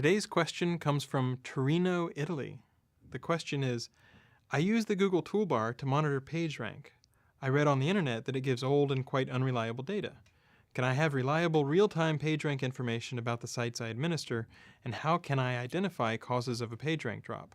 Today's question comes from Torino, Italy. The question is, I use the Google toolbar to monitor PageRank. I read on the internet that it gives old and quite unreliable data. Can I have reliable real-time PageRank information about the sites I administer, and how can I identify causes of a PageRank drop?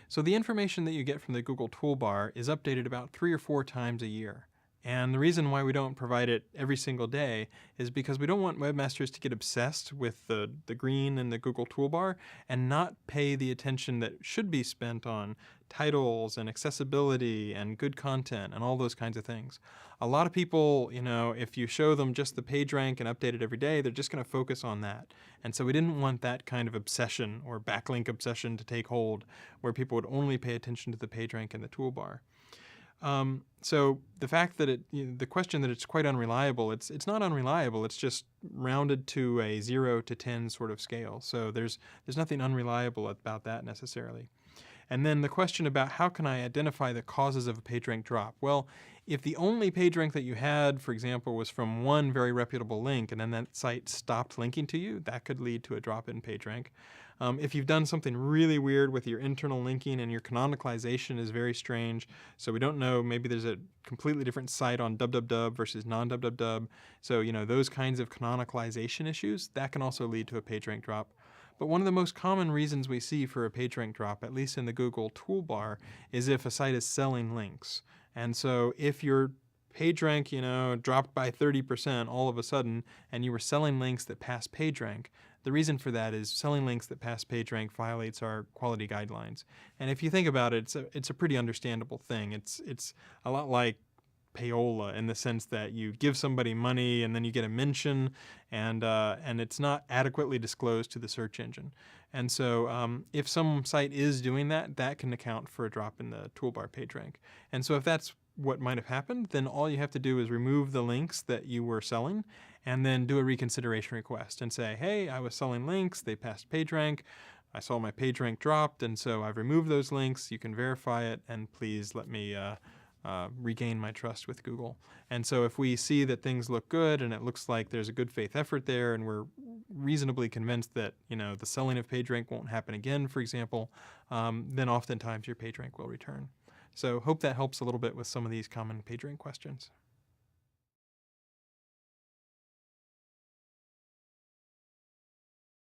So the information that you get from the Google toolbar is updated about 3 or 4 times a year. And the reason why we don't provide it every single day is because we don't want webmasters to get obsessed with the green in the Google toolbar and not pay the attention that should be spent on titles and accessibility and good content and all those kinds of things. A lot of people, if you show them just the PageRank and update it every day, they're just going to focus on that. And so we didn't want that kind of obsession or backlink obsession to take hold where people would only pay attention to the PageRank in the toolbar. So the fact that the question that it's quite unreliable, it's not unreliable, it's just rounded to a 0 to 10 sort of scale. So there's nothing unreliable about that necessarily. And then the question about how can I identify the causes of a PageRank drop? Well, if the only PageRank that you had, for example, was from one very reputable link and then that site stopped linking to you, that could lead to a drop in PageRank. If you've done something really weird with your internal linking and your canonicalization is very strange, so we don't know, maybe there's a completely different site on www versus non-www, so those kinds of canonicalization issues, that can also lead to a PageRank drop. But one of the most common reasons we see for a PageRank drop, at least in the Google toolbar, is if a site is selling links. And so if your PageRank, dropped by 30% all of a sudden, and you were selling links that pass PageRank, the reason for that is selling links that pass PageRank violates our quality guidelines. And if you think about it, it's a pretty understandable thing. It's a lot like payola in the sense that you give somebody money and then you get a mention, and it's not adequately disclosed to the search engine. And so if some site is doing that, that can account for a drop in the toolbar PageRank. And so if that's what might have happened, then all you have to do is remove the links that you were selling and then do a reconsideration request and say, hey, I was selling links, they passed PageRank, I saw my PageRank dropped, and so I've removed those links, you can verify it, and please let me regain my trust with Google. And so if we see that things look good and it looks like there's a good faith effort there and we're reasonably convinced that the selling of PageRank won't happen again, for example, then oftentimes your PageRank will return. So hope that helps a little bit with some of these common PageRank questions.